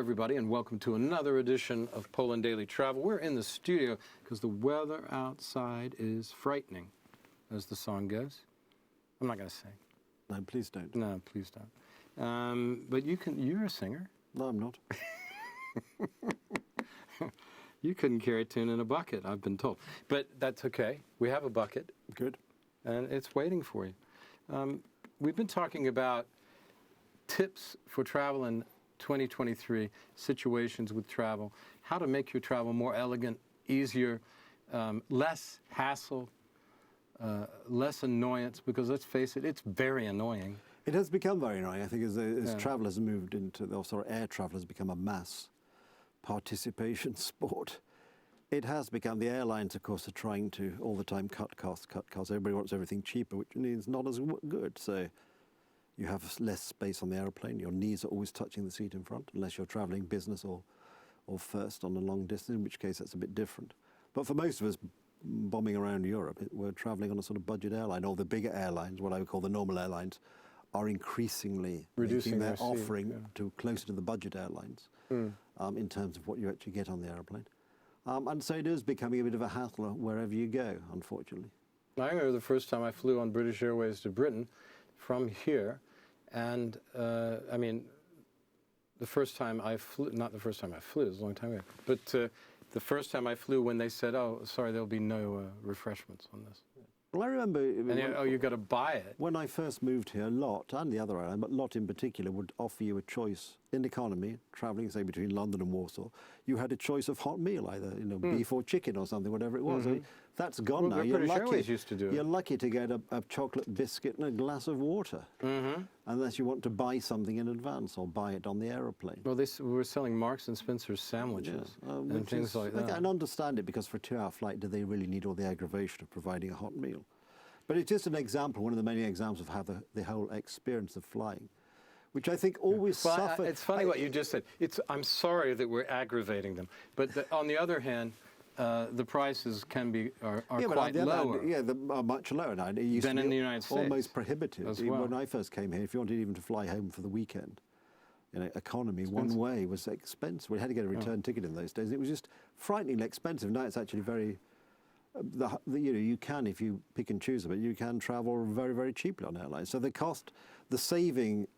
everybody, and welcome to another edition of Poland Daily Travel. We're in the studio because the weather outside is frightening, as the song goes. I'm not going to sing. No, please don't. No, please don't. But you're a singer. No, I'm not. You couldn't carry a tune in a bucket, I've been told. But that's okay. We have a bucket. Good. And it's waiting for you. We've been talking about tips for travel in 2023, situations with travel, how to make your travel more elegant, easier, less hassle, less annoyance, because let's face it, it's very annoying. It has become very annoying, I think, as travel has moved into, air travel has become a mass participation sport. It has become, the airlines, of course, are trying to all the time cut costs. Everybody wants everything cheaper, which means not as good. So you have less space on the aeroplane. Your knees are always touching the seat in front, unless you're traveling business or first on a long distance, in which case that's a bit different. But for most of us bombing around Europe, we're traveling on a sort of budget airline, or the bigger airlines, what I would call the normal airlines, are increasingly reducing their offering to closer to the budget airlines in terms of what you actually get on the aeroplane. And so it is becoming a bit of a hassle wherever you go, unfortunately. I remember the first time I flew on British Airways to Britain from here, and I mean, the first time I flew, not the first time I flew, it was a long time ago, but the first time I flew when they said, oh, sorry, there'll be no refreshments on this. Well, I remember... you've got to buy it. When I first moved here, LOT, and the other airline, but LOT in particular, would offer you a choice in economy, travelling, say, between London and Warsaw. You had a choice of hot meal, either beef or chicken or something, whatever it was. I mean, that's gone now. British Airways used to do it. You're lucky to get a chocolate biscuit and a glass of water, unless you want to buy something in advance or buy it on the aeroplane. Well, we were selling Marks and Spencer's sandwiches and things like that. I can understand it, because for a 2-hour flight, do they really need all the aggravation of providing a hot meal? But it's just an example, one of the many examples of how the whole experience of flying, which I think always suffers. It's funny what you just said. I'm sorry that we're aggravating them, but on the other hand, the prices are quite lower. Are much lower now. It used than to be in the United States. Almost prohibitive. As well. When I first came here, if you wanted even to fly home for the weekend, economy one way was expensive. We had to get a return ticket in those days. It was just frighteningly expensive. Now it's actually very. You can, if you pick and choose a bit, you can travel very, very cheaply on airlines. So the saving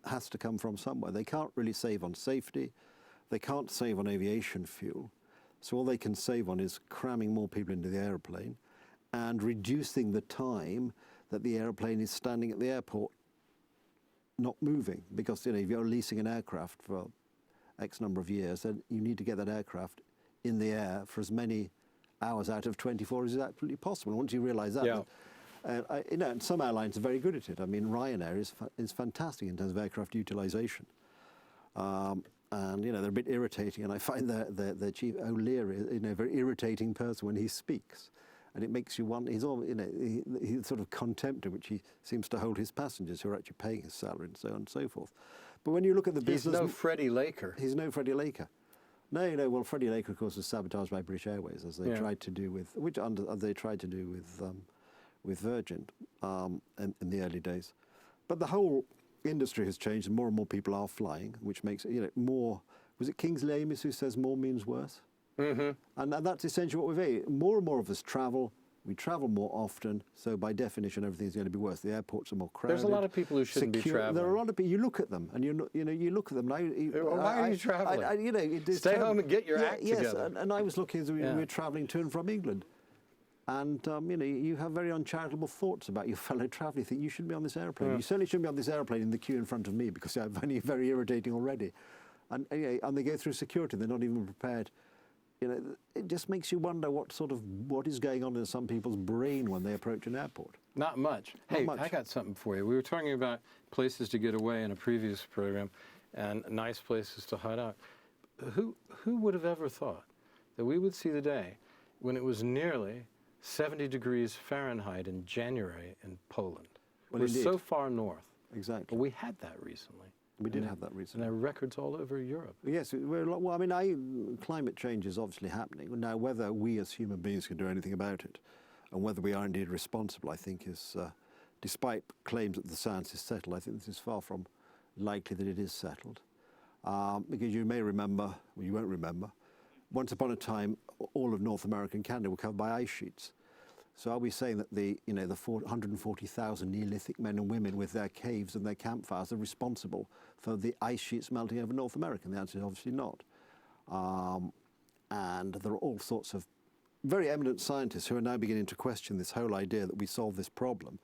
has to come from somewhere. They can't really save on safety. They can't save on aviation fuel. So all they can save on is cramming more people into the airplane and reducing the time that the airplane is standing at the airport, not moving. Because if you're leasing an aircraft for X number of years, then you need to get that aircraft in the air for as many hours out of 24 is absolutely possible. Once you realise that, and some airlines are very good at it. I mean, Ryanair is fantastic in terms of aircraft utilisation, and they're a bit irritating. And I find their chief O'Leary, a very irritating person when he speaks, and it makes you wonder. He's all, he's sort of contempt in which he seems to hold his passengers who are actually paying his salary and so on and so forth. But when you look at the business, he's no Freddie Laker. He's no Freddie Laker. No, well, Freddie Laker, of course, was sabotaged by British Airways, as they tried to do with, with Virgin in the early days. But the whole industry has changed, and more people are flying, which makes more. Was it Kingsley Amis who says more means worse? And that's essentially what we've. More and more of us travel. We travel more often, so by definition, everything's going to be worse. The airports are more crowded. There's a lot of people who shouldn't be traveling. There are a lot of people. You look at them, and you look at them. Why are you traveling? Stay home and get your act together. Yes, and I was looking as we were traveling to and from England, and you have very uncharitable thoughts about your fellow traveller. You think you shouldn't be on this airplane. You certainly shouldn't be on this airplane in the queue in front of me, because I find it very irritating already. And they go through security. They're not even prepared. It just makes you wonder what is going on in some people's brain when they approach an airport. Not much. Hey, I got something for you. We were talking about places to get away in a previous program, and nice places to hide out. Who would have ever thought that we would see the day when it was nearly 70 degrees Fahrenheit in January in Poland? Well, we're indeed. So far north. Exactly. But we had that recently. We did have that recently. And there are records all over Europe. Yes, climate change is obviously happening. Now, whether we as human beings can do anything about it, and whether we are indeed responsible, I think is, despite claims that the science is settled, I think this is far from likely that it is settled. because you may remember, well, you won't remember, once upon a time, all of North America and Canada were covered by ice sheets. So are we saying that the 140,000 Neolithic men and women with their caves and their campfires are responsible for the ice sheets melting over North America? And the answer is obviously not. And there are all sorts of very eminent scientists who are now beginning to question this whole idea that we solve this problem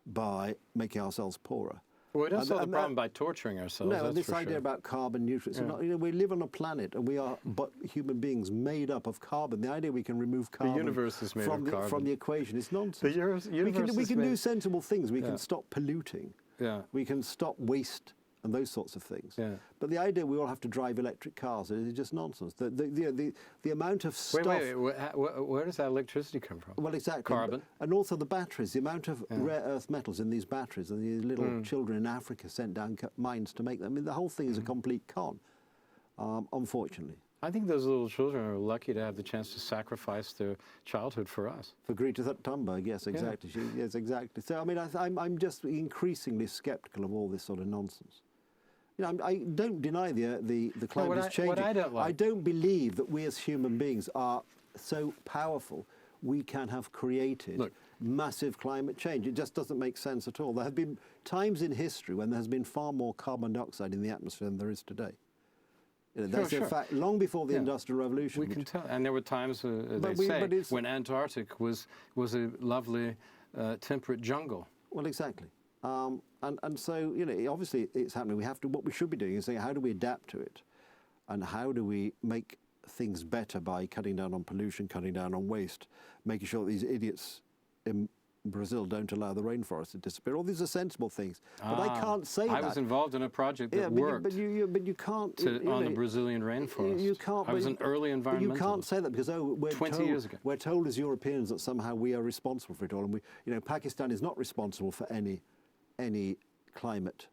by making ourselves poorer. Well, we don't solve the problem by torturing ourselves. No, that's this for idea sure. about carbon neutrality. Yeah. We live on a planet, and we are but human beings made up of carbon. The idea we can remove carbon, universe is made of carbon. from the equation is nonsense. The universe we can is do made... sensible things. We can stop polluting. Yeah. We can stop waste and those sorts of things. Yeah. But the idea we all have to drive electric cars is just nonsense. The amount of stuff... Wait, where does that electricity come from? Well, exactly. Carbon. And also the batteries, the amount of rare earth metals in these batteries, and these little children in Africa sent down mines to make them. I mean, the whole thing is a complete con, unfortunately. I think those little children are lucky to have the chance to sacrifice their childhood for us. For Greta Thunberg, yes, exactly. Yeah. Yes, exactly. So, I mean, I'm just increasingly sceptical of all this sort of nonsense. You know, I don't deny the climate is changing. What I don't like... I don't believe that we as human beings are so powerful we can have created massive climate change. It just doesn't make sense at all. There have been times in history when there has been far more carbon dioxide in the atmosphere than there is today. You know, that's a fact, long before the Industrial Revolution. We can tell. And there were times, when Antarctic was a lovely temperate jungle. Well, exactly. And so, you know, obviously it's happening. What we should be doing is saying, how do we adapt to it? And how do we make things better by cutting down on pollution, cutting down on waste, making sure that these idiots in Brazil don't allow the rainforest to disappear. All these are sensible things. But I can't say that. I was involved in a project that worked but you can't... on the Brazilian rainforest. You can't... I was an early environmentalist. You can't say that because, we're 20 years ago. We're told as Europeans that somehow we are responsible for it all. And Pakistan is not responsible for any climate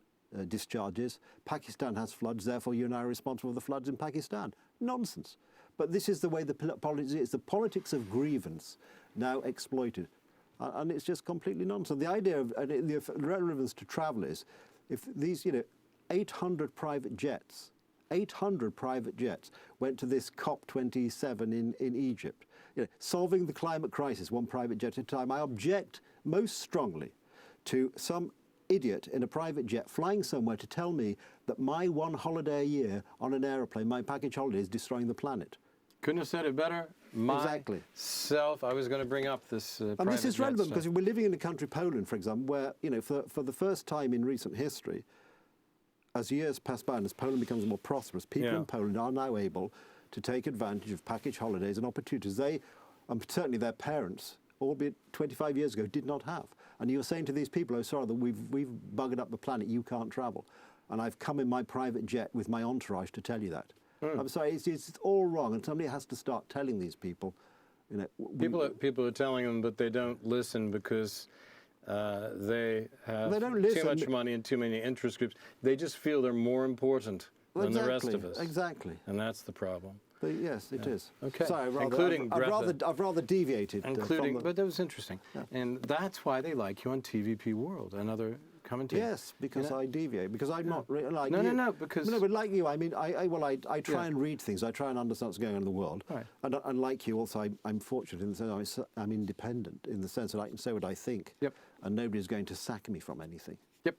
discharges. Pakistan has floods, therefore you and I are responsible for the floods in Pakistan. Nonsense. But this is the way the politics is. The politics of grievance now exploited. And it's just completely nonsense. The idea of the relevance to travel is, if these, 800 private jets went to this COP27 in Egypt, solving the climate crisis one private jet at a time. I object most strongly to some idiot in a private jet flying somewhere to tell me that my one holiday a year on an aeroplane, my package holiday, is destroying the planet. Couldn't have said it better. Myself, I was going to bring up this and this is relevant because we're living in a country, Poland, for example, where, for the first time in recent history, as years pass by and as Poland becomes more prosperous, people in Poland are now able to take advantage of package holidays and opportunities they, and certainly their parents, albeit 25 years ago, did not have. And you're saying to these people, oh, sorry, that we've buggered up the planet, you can't travel. And I've come in my private jet with my entourage to tell you that. I'm sorry, it's all wrong, and somebody has to start telling these people. People are telling them, but they don't listen because they have too much money and too many interest groups. They just feel they're more important than the rest of us. Exactly. And that's the problem. But yes, it is. Okay. Sorry, I've rather deviated. But that was interesting. Yeah. And that's why they like you on TVP World and other commentators. Yes, because I deviate. Because I'm not really like you. No, because... No, but like you, I mean, I try and read things. I try and understand what's going on in the world. Right. And like you also, I'm fortunate in the sense I'm independent, in the sense that I can say what I think. Yep. And nobody's going to sack me from anything. Yep.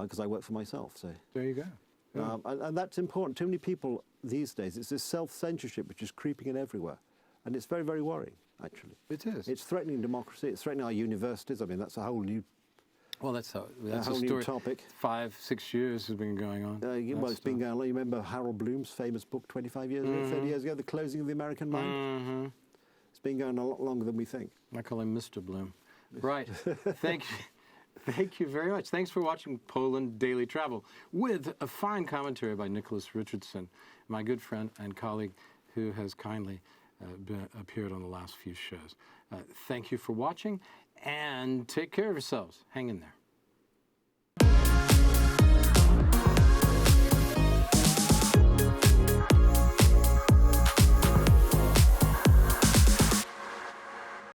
Because I work for myself, so... There you go. Yeah. And that's important. Too many people these days, it's this self-censorship which is creeping in everywhere. And it's very, very worrying, actually. It is. It's threatening democracy. It's threatening our universities. I mean, that's a whole new... Well, that's a whole new topic. 5-6 years has been going on. Well, it's been going on. You remember Harold Bloom's famous book 25 years ago, 30 years ago, The Closing of the American Mind? Mm-hmm. It's been going on a lot longer than we think. I call him Mr. Bloom. Right. Thank you. Thank you very much. Thanks for watching Poland Daily Travel with a fine commentary by Nicholas Richardson, my good friend and colleague who has kindly appeared on the last few shows. Thank you for watching and take care of yourselves. Hang in there.